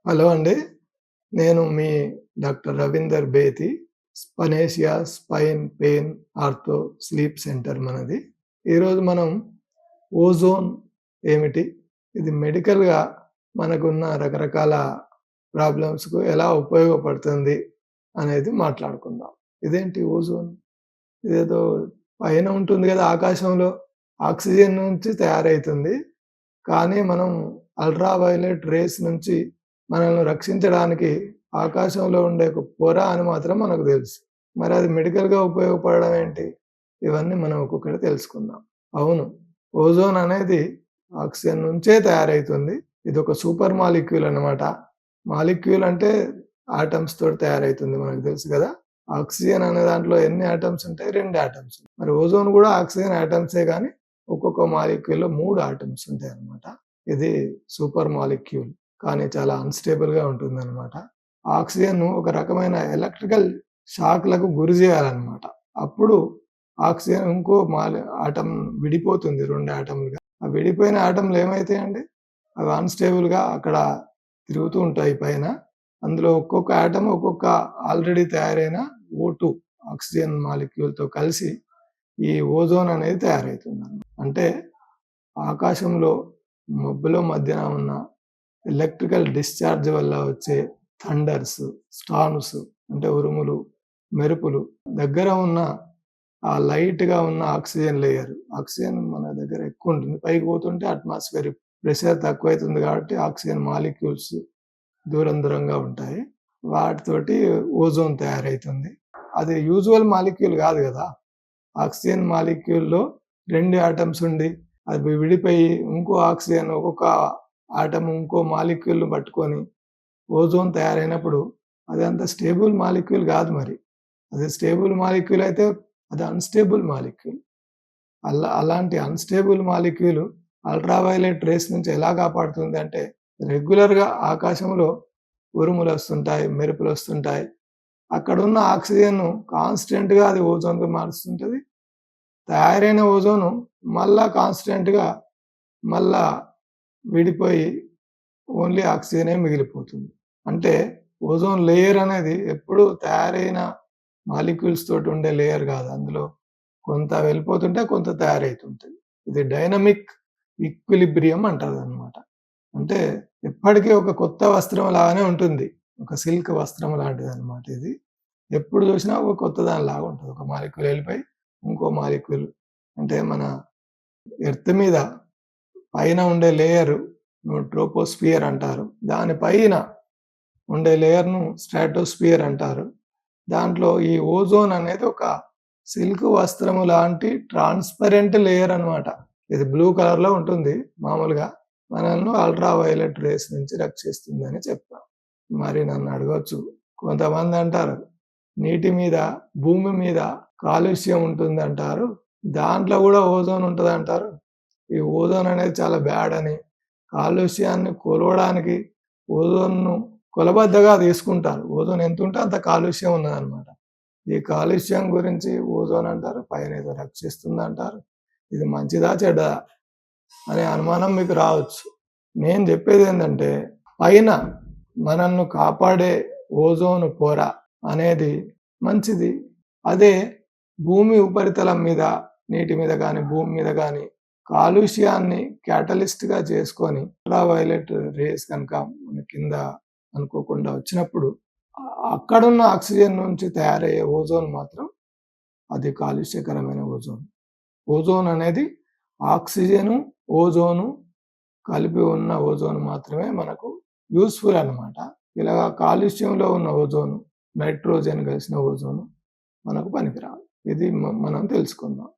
Hello అండి. నేను మీ డాక్టర్ రవీందర్ బేతి. స్పనేషియా spine pain ortho sleep centre మనది. ఈరోజు మనం ఓజోన్ ఏమిటి? ఇది మెడికల్‌గా మనకున్న రకరకాల ప్రాబ్లమ్స్‌కు ఎలా ఉపయోగపడుతుంది అనేది మాట్లాడుకుందాం. ఇదేంటి ఓజోన్? ఇదేదో పైన ఉంటుంది గదా! ఆకాశంలో ఆక్సిజన్ నుంచి తయారైతుంది. కానీ మనం అల్ట్రా వయలెట్ రేస్ నుంచి మనల్ని రక్షించడానికి ఆకాశంలో ఉండే ఒక పొర అని మాత్రం మనకు తెలుసు. మరి అది మెడికల్‌గా ఉపయోగపడడం ఏంటి? ఇవన్నీ మనం ఒక్కొక్కటి తెలుసుకుందాం. అవును. ఓజోన్ అనేది ఆక్సిజన్ నుంచే తయారైతుంది. ఇదొక సూపర్ మాలిక్యూల్ అన్నమాట. మాలిక్యూల్ అంటే ఆటమ్స్ తోటి తయారైతుంది మనకు తెలుసు గదా! ఆక్సిజన్ అనే దాంట్లో ఎన్ని ఆటమ్స్ ఉంటాయి? 2 ఆటమ్స్. మరి ఓజోన్ గూడా ఆక్సిజన్ ఆటమ్సే గానీ ఒక్కొక్క మాలిక్యూల్‌లో 3 ఆటమ్స్ ఉంటాయన్నమాట. ఇది సూపర్ మాలిక్యూల్. కానీ చాలా అన్‌స్టేబుల్‌గా ఉంటుందన్నమాట. ఆక్సిజన్‌ను ఒక రకమైన ఎలక్ట్రికల్ షాక్‌లకు గురి చేయాలన్నమాట. అప్పుడు ఆక్సిజన్ ఇంకో ఆటమ్ విడిపోతుంది 2 ఆటమ్‌లుగా. ఆ విడిపోయిన ఆటమ్‌లు ఏమైతాయండి? అవి అన్‌స్టేబుల్‌గా అక్కడ తిరుగుతూ ఉంటాయి పైన. అందులో ఒక్కొక్క ఆటమ్ ఒక్కొక్క ఆల్రెడీ తయారైన O2 ఆక్సిజన్ మాలిక్యూల్‌తో కలిసి ఈ ఓజోన్ అనేది తయారైతుందన్నమాట. అంటే ఆకాశంలో మబ్బుల మధ్యన ఉన్న ఎలక్ట్రికల్ డిశ్చార్జ్ వల్ల వచ్చే థండర్స్, స్టార్మ్స్ అంటే ఉరుములు, మెరుపులు దగ్గర ఉన్న ఆ లైట్‌గా ఉన్న ఆక్సిజన్ లేయర్. ఆక్సిజన్ మన దగ్గర ఎక్కువుంటుంది. పైకి పోతుంటే అట్మాస్ఫియరిక్ ప్రెషర్ తక్కువైతుంది కాబట్టి ఆక్సిజన్ మాలిక్యూల్స్ దూరం దూరంగా ఉంటాయి. వాటితోటి ఓజోన్ తయారైతుంది. అది యూజువల్ మాలిక్యూల్ గాదు గదా! ఆక్సిజన్ మాలిక్యూల్‌లో 2 ఆటమ్స్ ఉండి అవి విడిపోయి ఇంకో ఆక్సిజన్ ఒక్కొక్క ఆటమ్ ఇంకో మాలిక్యూల్‌ని పట్టుకొని ఓజోన్ తయారైనప్పుడు అది అంత స్టేబుల్ మాలిక్యూల్ గాదు మరి. అది స్టేబుల్ మాలిక్యూల్ అయితే అది అన్‌స్టేబుల్ మాలిక్యూల్. అలాంటి unstable molecule ultraviolet rays నుంచి ఎలా కాపాడుతుంది అంటే రెగ్యులర్‌గా ఆకాశంలో ఉరుములొస్తుంటాయి, మెరుపులొస్తుంటాయి. అక్కడున్న ఆక్సిజన్‌ను కాన్స్టెంట్‌గా అది ఓజోన్‌గా మారుస్తుంటది. తయారైన ఓజోను మళ్ళా కాన్స్టెంట్‌గా మళ్ళా విడిపోయి ఓన్లీ ఆక్సిజనే మిగిలిపోతుంది. అంటే ఓజోన్ లేయర్ అనేది ఎప్పుడూ తయారైన మాలిక్యూల్స్ తోటి ఉండే లేయర్ గాదు. అందులో కొంత వెళ్ళిపోతుంటే కొంత తయారైతుంటది. ఇది డైనమిక్ ఈక్విలిబ్రియం అంటారనమాట. అంటే ఎప్పటికీ ఒక కొత్త వస్త్రం లాగానే ఉంటుంది. ఒక సిల్క్ వస్త్రం లాంటిదనమాట ఇది. ఎప్పుడు చూసినా ఒక కొత్త దానిలాగా ఉంటది. ఒక మాలిక్యూల్ వెళ్ళిపోయి ఇంకో మాలిక్యూల్ అంటే మన ఎర్త్ మీద పైన ఉండే లేయరు ట్రోపోస్ఫియర్ అంటారు. దాని పైన ఉండే లేయర్‌ను స్ట్రాటోస్ఫియర్ అంటారు. దాంట్లో ఈ ఓజోన్ అనేది ఒక సిల్క్ వస్త్రము లాంటి ట్రాన్స్‌పరెంట్ లేయర్ అన్నమాట. ఇది బ్లూ కలర్‌లో ఉంటుంది మామూలుగా. మనల్ని అల్ట్రా వయలెట్ రేస్ నుంచి రక్షిస్తుందని చెప్తాం. మరి నన్ను అడగొచ్చు. కొంతమంది అంటారు, నీటి మీద, భూమి మీద కాలుష్యం ఉంటుందంటారు. దాంట్లో గూడా ఓజోన్ ఉంటదంటారు. ఈ ఓజోన్ అనేది చాలా బ్యాడ్ అని, కాలుష్యాన్ని కొలవడానికి ఓజోన్‌ను కొలబద్దగా తీసుకుంటారు. ఓజోన్ ఎంతుంటే అంత కాలుష్యం ఉన్నదనమాట. ఈ కాలుష్యం గురించి ఓజోన్ అంటారు. పైనేదో రక్షిస్తుందంటారు. ఇది మంచిదా? చెడ్డదా? అనే అనుమానం మీకు రావచ్చు. నేను జెప్పేదేందంటే, పైన మనల్ని కాపాడే ఓజోన్ పొర అనేది మంచిది. అదే భూమి ఉపరితలం మీద, నీటి మీద గాని, భూమి మీద గాని కాలుష్యాన్ని క్యాటలిస్ట్‌గా చేసుకొని అల్ట్రా వయలెట్ రేస్ గనక మన కింద అనుకోకుండా వచ్చినప్పుడు అక్కడున్న ఆక్సిజన్ నుంచి తయారయ్యే ఓజోన్ మాత్రం అది కాలుష్యకరమైన ఓజోన్. ఓజోన్ అనేది ఆక్సిజను, ఓజోను కలిపి ఉన్న ఓజోన్ మాత్రమే మనకు యూజ్‌ఫుల్ అన్నమాట. ఇలాగ కాలుష్యంలో ఉన్న ఓజోను, నైట్రోజన్ కలిసిన ఓజోను మనకు పనికిరాదు. ఇది మనం తెలుసుకుందాం.